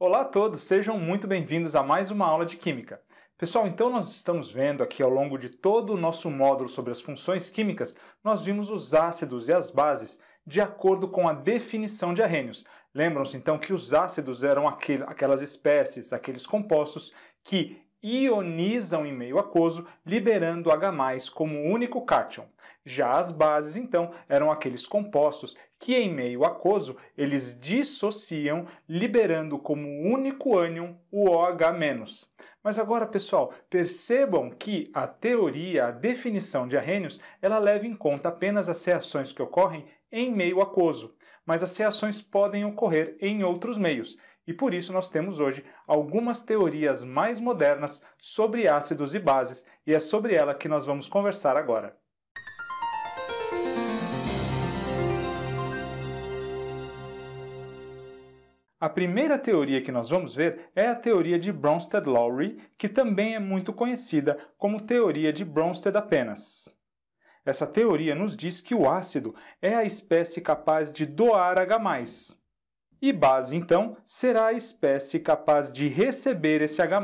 Olá a todos, sejam muito bem-vindos a mais uma aula de Química. Pessoal, então nós estamos vendo aqui ao longo de todo o nosso módulo sobre as funções químicas, nós vimos os ácidos e as bases de acordo com a definição de Arrhenius. Lembram-se então que os ácidos eram aquelas espécies, aqueles compostos que ionizam em meio aquoso, liberando H+ como único cátion. Já as bases, então, eram aqueles compostos que em meio aquoso eles dissociam, liberando como único ânion o OH-. Mas agora, pessoal, percebam que a teoria, a definição de Arrhenius, ela leva em conta apenas as reações que ocorrem em meio aquoso, mas as reações podem ocorrer em outros meios. E por isso nós temos hoje algumas teorias mais modernas sobre ácidos e bases, e é sobre ela que nós vamos conversar agora. A primeira teoria que nós vamos ver é a teoria de Bronsted-Lowry, que também é muito conhecida como teoria de Bronsted apenas. Essa teoria nos diz que o ácido é a espécie capaz de doar H+. E base, então, será a espécie capaz de receber esse H+.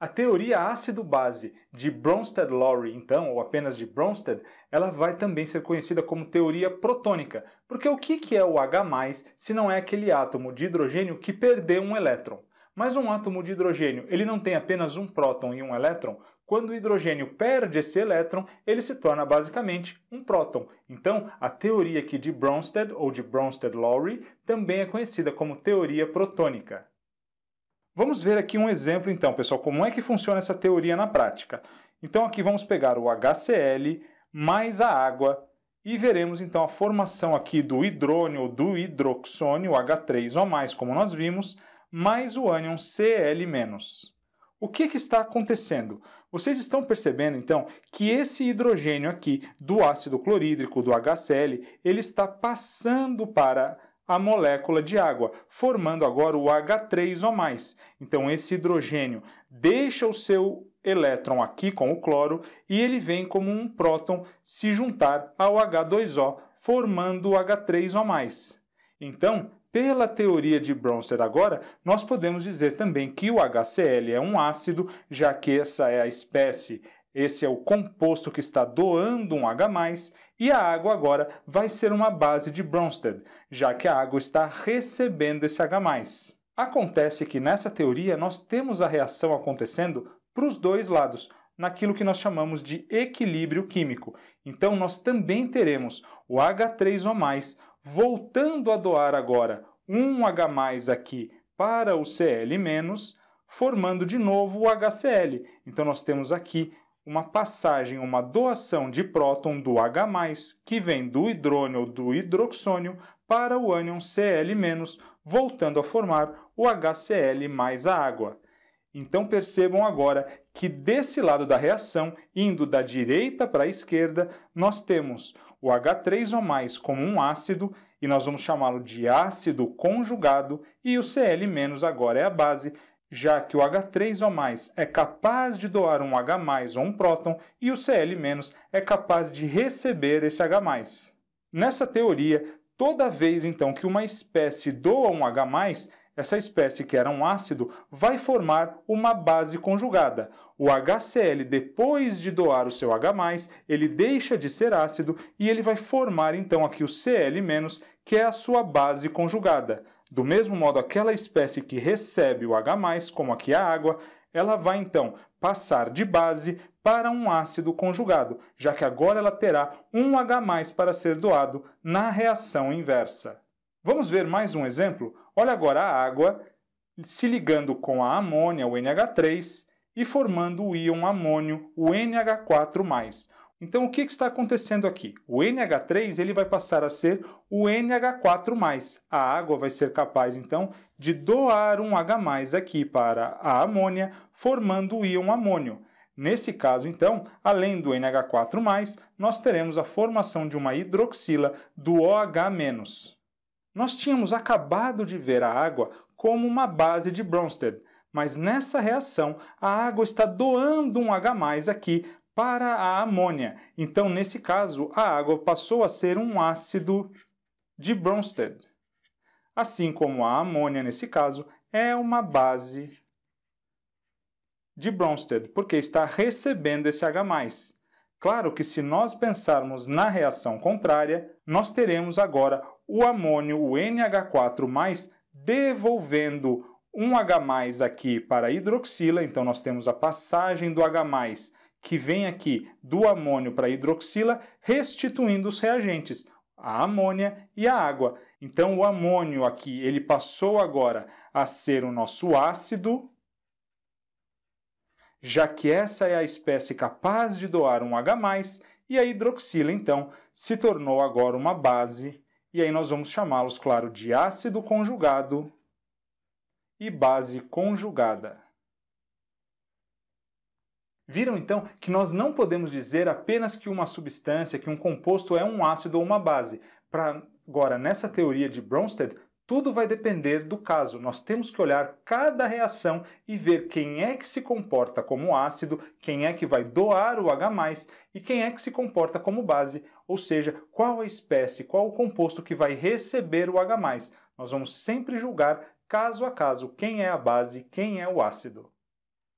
A teoria ácido-base de Bronsted-Lowry, então, ou apenas de Bronsted, ela vai também ser conhecida como teoria protônica, porque o que é o H+, se não é aquele átomo de hidrogênio que perdeu um elétron? Mas um átomo de hidrogênio, ele não tem apenas um próton e um elétron? Quando o hidrogênio perde esse elétron, ele se torna basicamente um próton. Então, a teoria aqui de Bronsted, ou de Bronsted-Lowry, também é conhecida como teoria protônica. Vamos ver aqui um exemplo, então, pessoal, como é que funciona essa teoria na prática. Então, aqui vamos pegar o HCl mais a água e veremos, então, a formação aqui do hidrônio ou do hidroxônio, H3O+, como nós vimos, mais o ânion Cl-. O que está acontecendo? Vocês estão percebendo, então, que esse hidrogênio aqui do ácido clorídrico, do HCl, ele está passando para a molécula de água, formando agora o H3O+. Então, esse hidrogênio deixa o seu elétron aqui com o cloro e ele vem como um próton se juntar ao H2O, formando o H3O+. Então, pela teoria de Bronsted agora, nós podemos dizer também que o HCl é um ácido, já que essa é a espécie, esse é o composto que está doando um H+, e a água agora vai ser uma base de Bronsted, já que a água está recebendo esse H+. Acontece que nessa teoria nós temos a reação acontecendo para os dois lados, naquilo que nós chamamos de equilíbrio químico. Então nós também teremos o H3O+, voltando a doar agora um H+ aqui para o Cl-, formando de novo o HCl. Então nós temos aqui uma passagem, uma doação de próton do H+, que vem do hidrônio ou do hidroxônio, para o ânion Cl-, voltando a formar o HCl mais a água. Então percebam agora que desse lado da reação, indo da direita para a esquerda, nós temos o H3O+ como um ácido, e nós vamos chamá-lo de ácido conjugado, e o Cl- agora é a base, já que o H3O+ é capaz de doar um H+ ou um próton, e o Cl- é capaz de receber esse H+. Nessa teoria, toda vez então que uma espécie doa um H+, essa espécie, que era um ácido, vai formar uma base conjugada. O HCl, depois de doar o seu H+, ele deixa de ser ácido e ele vai formar, então, aqui o Cl-, que é a sua base conjugada. Do mesmo modo, aquela espécie que recebe o H+, como aqui a água, ela vai, então, passar de base para um ácido conjugado, já que agora ela terá um H+ para ser doado na reação inversa. Vamos ver mais um exemplo? Olha agora a água se ligando com a amônia, o NH3, e formando o íon amônio, o NH4+. Então, o que está acontecendo aqui? O NH3 ele vai passar a ser o NH4+. A água vai ser capaz, então, de doar um H+ aqui para a amônia, formando o íon amônio. Nesse caso, então, além do NH4+, nós teremos a formação de uma hidroxila do OH-. Nós tínhamos acabado de ver a água como uma base de Bronsted, mas nessa reação a água está doando um H+ aqui para a amônia. Então, nesse caso, a água passou a ser um ácido de Bronsted. assim como a amônia, nesse caso, é uma base de Bronsted, porque está recebendo esse H+. Claro que se nós pensarmos na reação contrária, nós teremos agora o amônio, o NH4+, devolvendo um H+ aqui para a hidroxila, então nós temos a passagem do H+, que vem aqui do amônio para a hidroxila, restituindo os reagentes, a amônia e a água. Então o amônio aqui, ele passou agora a ser o nosso ácido, já que essa é a espécie capaz de doar um H+, e a hidroxila, então, se tornou agora uma base, e aí nós vamos chamá-los, claro, de ácido conjugado e base conjugada. Viram, então, que nós não podemos dizer apenas que uma substância, que um composto é um ácido ou uma base. Agora, nessa teoria de Bronsted, tudo vai depender do caso. Nós temos que olhar cada reação e ver quem é que se comporta como ácido, quem é que vai doar o H+, e quem é que se comporta como base, ou seja, qual a espécie, qual o composto que vai receber o H+. Nós vamos sempre julgar, caso a caso, quem é a base, quem é o ácido.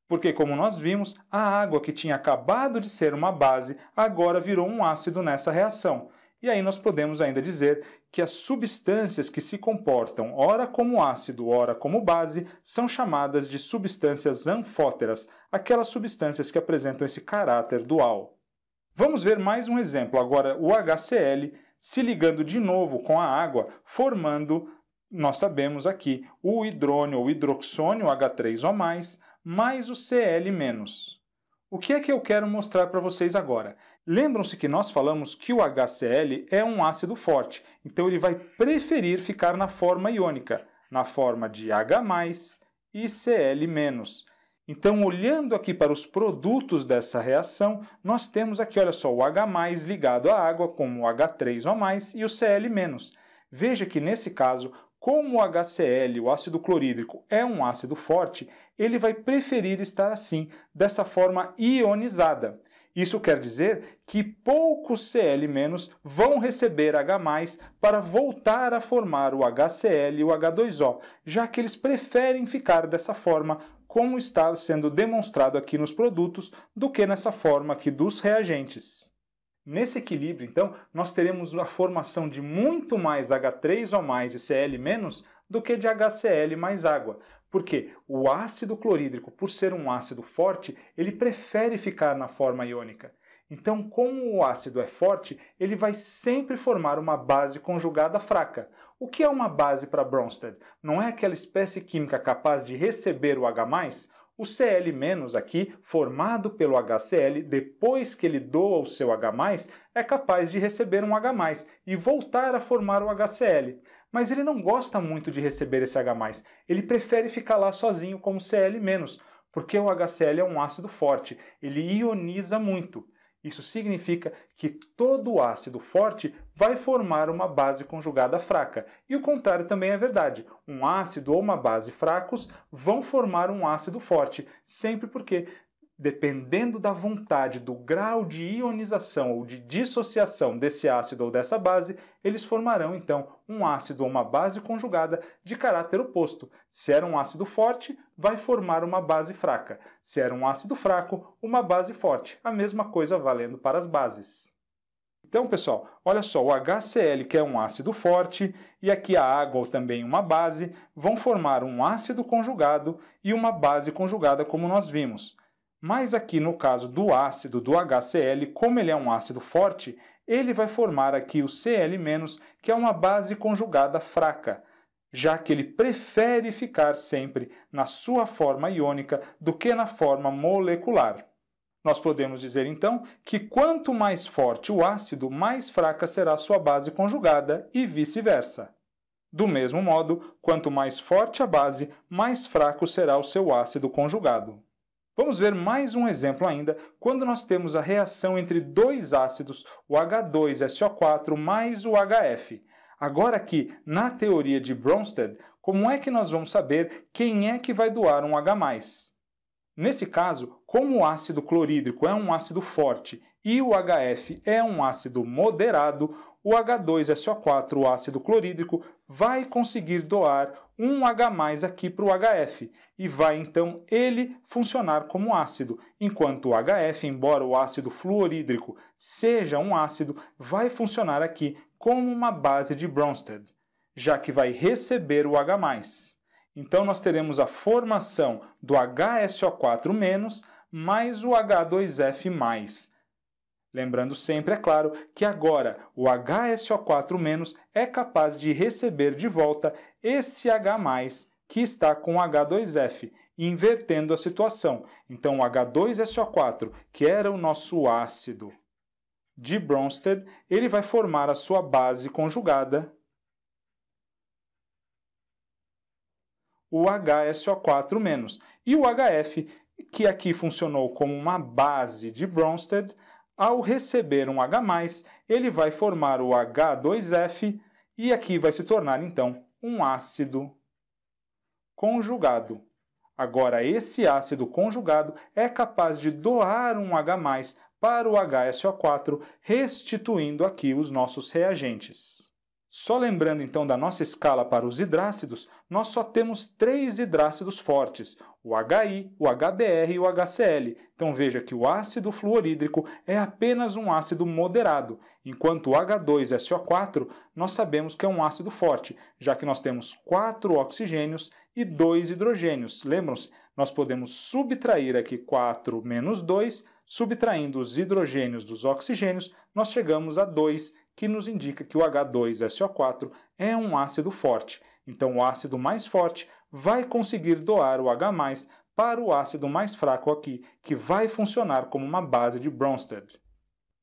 Porque, como nós vimos, a água que tinha acabado de ser uma base, agora virou um ácido nessa reação. E aí nós podemos ainda dizer que as substâncias que se comportam ora como ácido, ora como base, são chamadas de substâncias anfóteras, aquelas substâncias que apresentam esse caráter dual. Vamos ver mais um exemplo, agora o HCl se ligando de novo com a água, formando, nós sabemos aqui, o hidrônio ou hidroxônio H3O+, mais o Cl-. O que é que eu quero mostrar para vocês agora? Lembram-se que nós falamos que o HCl é um ácido forte, então ele vai preferir ficar na forma iônica, na forma de H+ e Cl-. Então, olhando aqui para os produtos dessa reação, nós temos aqui, olha só, o H+ ligado à água, como o H3O+, e o Cl-. Veja que, nesse caso, como o HCl, o ácido clorídrico, é um ácido forte, ele vai preferir estar assim, dessa forma ionizada. Isso quer dizer que poucos Cl- vão receber H+ para voltar a formar o HCl e o H2O, já que eles preferem ficar dessa forma, como está sendo demonstrado aqui nos produtos, do que nessa forma aqui dos reagentes. Nesse equilíbrio, então, nós teremos a formação de muito mais H3O+ e Cl- do que de HCl mais água. Porque o ácido clorídrico, por ser um ácido forte, ele prefere ficar na forma iônica. Então, como o ácido é forte, ele vai sempre formar uma base conjugada fraca. O que é uma base para Bronsted? Não é aquela espécie química capaz de receber o H+? O Cl- aqui, formado pelo HCl, depois que ele doa o seu H+, é capaz de receber um H+, e voltar a formar o HCl. Mas ele não gosta muito de receber esse H+, ele prefere ficar lá sozinho como Cl-, porque o HCl é um ácido forte, ele ioniza muito. Isso significa que todo ácido forte vai formar uma base conjugada fraca. E o contrário também é verdade. Um ácido ou uma base fracos vão formar um ácido forte, sempre porque, dependendo da vontade, do grau de ionização ou de dissociação desse ácido ou dessa base, eles formarão, então, um ácido ou uma base conjugada de caráter oposto. Se era um ácido forte, vai formar uma base fraca. Se era um ácido fraco, uma base forte. A mesma coisa valendo para as bases. Então, pessoal, olha só, o HCl, que é um ácido forte, e aqui a água ou também uma base, vão formar um ácido conjugado e uma base conjugada, como nós vimos. Mas aqui no caso do ácido, do HCl, como ele é um ácido forte, ele vai formar aqui o Cl-, que é uma base conjugada fraca, já que ele prefere ficar sempre na sua forma iônica do que na forma molecular. Nós podemos dizer, então, que quanto mais forte o ácido, mais fraca será sua base conjugada e vice-versa. Do mesmo modo, quanto mais forte a base, mais fraco será o seu ácido conjugado. Vamos ver mais um exemplo ainda, quando nós temos a reação entre dois ácidos, o H2SO4 mais o HF. Agora aqui, na teoria de Bronsted, como é que nós vamos saber quem é que vai doar um H+? Nesse caso, como o ácido clorídrico é um ácido forte e o HF é um ácido moderado, o H2SO4, o ácido clorídrico, vai conseguir doar um H+ aqui para o HF e vai então ele funcionar como ácido, enquanto o HF, embora o ácido fluorídrico seja um ácido, vai funcionar aqui como uma base de Bronsted, já que vai receber o H+. Então nós teremos a formação do HSO4- mais o H2F+. Lembrando sempre, é claro, que agora o HSO4- é capaz de receber de volta esse H+ que está com o H2F, invertendo a situação. Então o H2SO4, que era o nosso ácido de Bronsted, ele vai formar a sua base conjugada, o HSO4-. E o HF, que aqui funcionou como uma base de Bronsted, ao receber um H+, ele vai formar o H2F e aqui vai se tornar, então, um ácido conjugado. Agora, esse ácido conjugado é capaz de doar um H+ para o HSO4, restituindo aqui os nossos reagentes. Só lembrando então da nossa escala para os hidrácidos, nós só temos 3 hidrácidos fortes, o HI, o HBr e o HCl. Então veja que o ácido fluorídrico é apenas um ácido moderado, enquanto o H2SO4 nós sabemos que é um ácido forte, já que nós temos 4 oxigênios e 2 hidrogênios. Lembram-se? Nós podemos subtrair aqui 4 menos 2, subtraindo os hidrogênios dos oxigênios, nós chegamos a 2, que nos indica que o H2SO4 é um ácido forte. Então, o ácido mais forte vai conseguir doar o H+ para o ácido mais fraco aqui, que vai funcionar como uma base de Bronsted.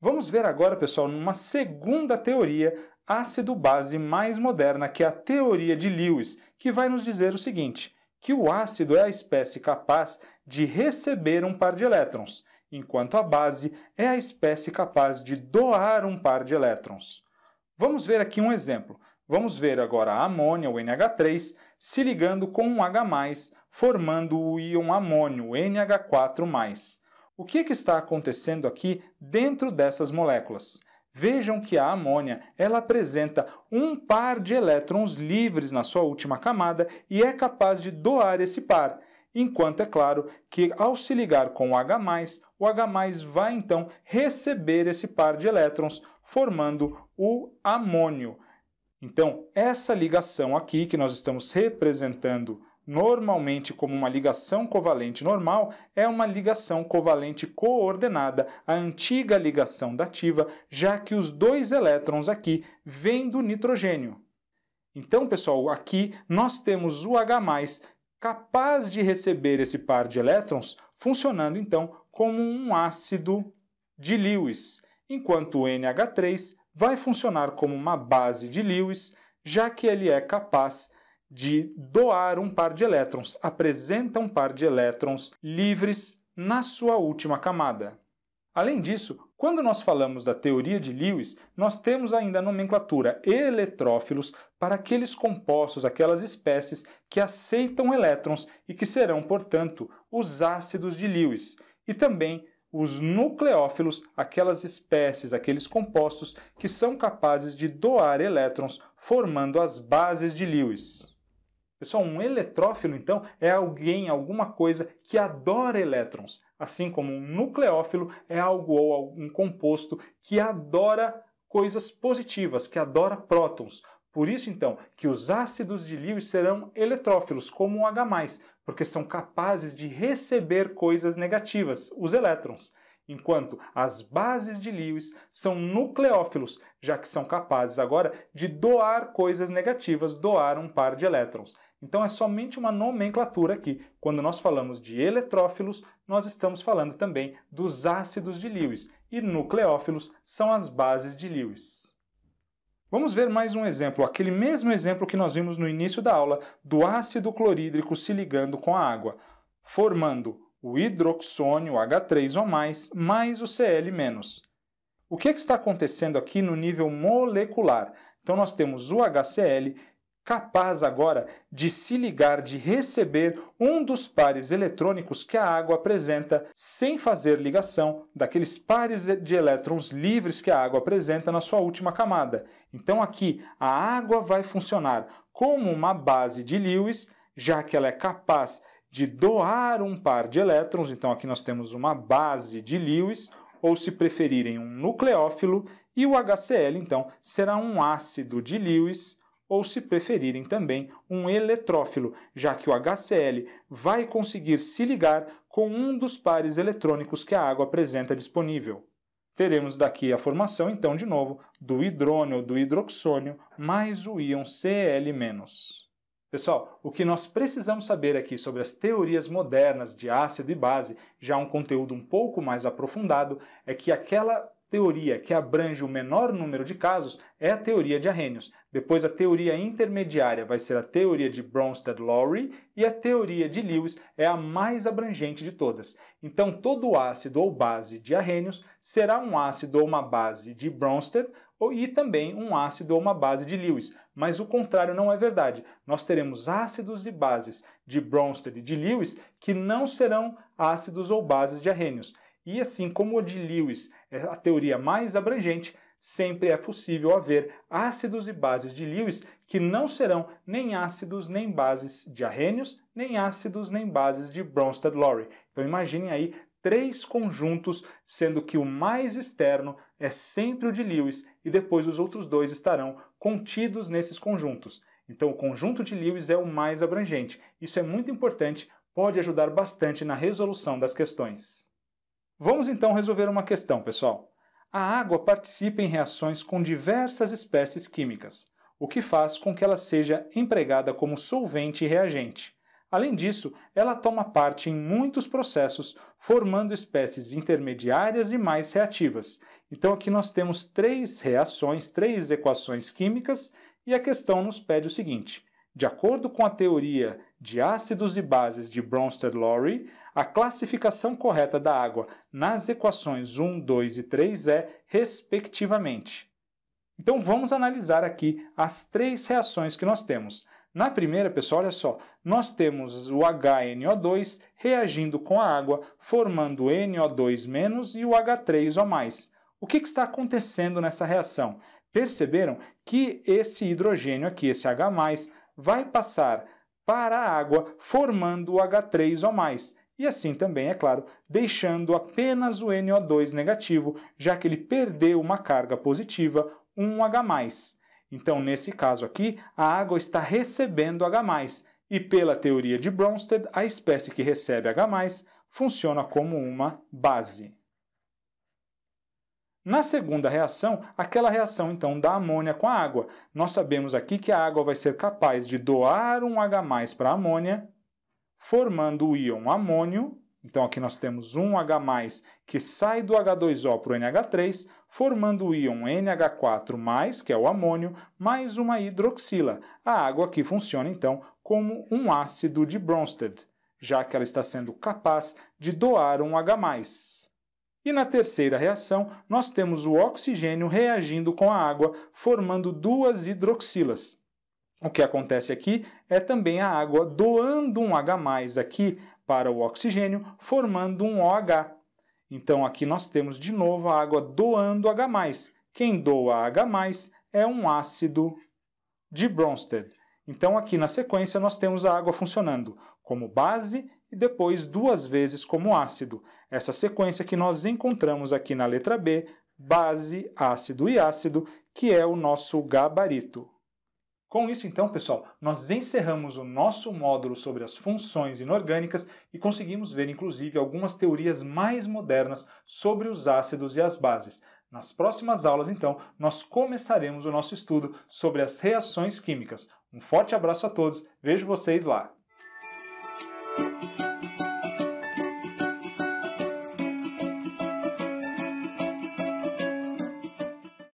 Vamos ver agora, pessoal, numa segunda teoria ácido-base mais moderna, que é a teoria de Lewis, que vai nos dizer o seguinte, que o ácido é a espécie capaz de receber um par de elétrons, enquanto a base é a espécie capaz de doar um par de elétrons. Vamos ver aqui um exemplo. Vamos ver agora a amônia, o NH3, se ligando com um H+, formando o íon amônio, o NH4+. O que está acontecendo aqui dentro dessas moléculas? Vejam que a amônia ela apresenta um par de elétrons livres na sua última camada e é capaz de doar esse par. Enquanto é claro que ao se ligar com o H+, o H+ vai então receber esse par de elétrons, formando o amônio. Então, essa ligação aqui, que nós estamos representando normalmente como uma ligação covalente normal, é uma ligação covalente coordenada, a antiga ligação dativa, já que os 2 elétrons aqui vêm do nitrogênio. Então, pessoal, aqui nós temos o H+, capaz de receber esse par de elétrons, funcionando então como um ácido de Lewis, enquanto o NH3 vai funcionar como uma base de Lewis, já que ele é capaz de doar um par de elétrons, apresenta um par de elétrons livres na sua última camada. Além disso, quando nós falamos da teoria de Lewis, nós temos ainda a nomenclatura eletrófilos para aqueles compostos, aquelas espécies que aceitam elétrons e que serão, portanto, os ácidos de Lewis. E também os nucleófilos, aquelas espécies, aqueles compostos que são capazes de doar elétrons, formando as bases de Lewis. Pessoal, um eletrófilo, então, é alguém, alguma coisa que adora elétrons, assim como um nucleófilo é algo ou um composto que adora coisas positivas, que adora prótons. Por isso, então, que os ácidos de Lewis serão eletrófilos, como o H+, porque são capazes de receber coisas negativas, os elétrons, enquanto as bases de Lewis são nucleófilos, já que são capazes agora de doar coisas negativas, doar um par de elétrons. Então é somente uma nomenclatura aqui. Quando nós falamos de eletrófilos, nós estamos falando também dos ácidos de Lewis, e nucleófilos são as bases de Lewis. Vamos ver mais um exemplo, aquele mesmo exemplo que nós vimos no início da aula, do ácido clorídrico se ligando com a água, formando o hidroxônio H3O+, mais o Cl-. O que está acontecendo aqui no nível molecular? Então nós temos o HCl capaz agora de se ligar, de receber um dos pares eletrônicos que a água apresenta sem fazer ligação daqueles pares de elétrons livres que a água apresenta na sua última camada. Então aqui a água vai funcionar como uma base de Lewis, já que ela é capaz de doar um par de elétrons. Então aqui nós temos uma base de Lewis, ou se preferirem um nucleófilo, e o HCl então será um ácido de Lewis, ou se preferirem também um eletrófilo, já que o HCl vai conseguir se ligar com um dos pares eletrônicos que a água apresenta disponível. Teremos daqui a formação, então, de novo, do hidrônio ou do hidroxônio mais o íon Cl-. Pessoal, o que nós precisamos saber aqui sobre as teorias modernas de ácido e base, já um conteúdo um pouco mais aprofundado, é que aquela teoria que abrange o menor número de casos é a teoria de Arrhenius. Depois a teoria intermediária vai ser a teoria de Bronsted-Lowry e a teoria de Lewis é a mais abrangente de todas. Então todo ácido ou base de Arrhenius será um ácido ou uma base de Bronsted e também um ácido ou uma base de Lewis. Mas o contrário não é verdade. Nós teremos ácidos e bases de Bronsted e de Lewis que não serão ácidos ou bases de Arrhenius. E assim como o de Lewis é a teoria mais abrangente, sempre é possível haver ácidos e bases de Lewis que não serão nem ácidos nem bases de Arrhenius, nem ácidos nem bases de Bronsted-Lowry. Então imaginem aí 3 conjuntos, sendo que o mais externo é sempre o de Lewis e depois os outros 2 estarão contidos nesses conjuntos. Então o conjunto de Lewis é o mais abrangente. Isso é muito importante, pode ajudar bastante na resolução das questões. Vamos então resolver uma questão, pessoal. A água participa em reações com diversas espécies químicas, o que faz com que ela seja empregada como solvente e reagente. Além disso, ela toma parte em muitos processos, formando espécies intermediárias e mais reativas. Então aqui nós temos 3 reações, 3 equações químicas, e a questão nos pede o seguinte: de acordo com a teoria de ácidos e bases de Bronsted-Lowry, a classificação correta da água nas equações 1, 2 e 3 é, respectivamente. Então vamos analisar aqui as 3 reações que nós temos. Na primeira, pessoal, olha só, nós temos o HNO2 reagindo com a água, formando NO2- e o H3O+. O que está acontecendo nessa reação? Perceberam que esse hidrogênio aqui, esse H+, vai passar para a água formando o H3O+. E assim também, é claro, deixando apenas o NO2 negativo, já que ele perdeu uma carga positiva, um H+. Então, nesse caso aqui, a água está recebendo H+, e pela teoria de Bronsted, a espécie que recebe H+, funciona como uma base. Na segunda reação, aquela reação então da amônia com a água. Nós sabemos aqui que a água vai ser capaz de doar um H+ para a amônia, formando o íon amônio. Então aqui nós temos um H+ que sai do H2O para o NH3, formando o íon NH4+, que é o amônio, mais uma hidroxila. A água aqui funciona então como um ácido de Bronsted, já que ela está sendo capaz de doar um H+. E na terceira reação, nós temos o oxigênio reagindo com a água, formando 2 hidroxilas. O que acontece aqui é também a água doando um H+ aqui para o oxigênio, formando um OH. Então aqui nós temos de novo a água doando H+. Quem doa H+ é um ácido de Bronsted. Então aqui na sequência nós temos a água funcionando como base e depois 2 vezes como ácido. Essa sequência que nós encontramos aqui na letra B, base, ácido e ácido, que é o nosso gabarito. Com isso, então, pessoal, nós encerramos o nosso módulo sobre as funções inorgânicas e conseguimos ver, inclusive, algumas teorias mais modernas sobre os ácidos e as bases. Nas próximas aulas, então, nós começaremos o nosso estudo sobre as reações químicas. Um forte abraço a todos, vejo vocês lá!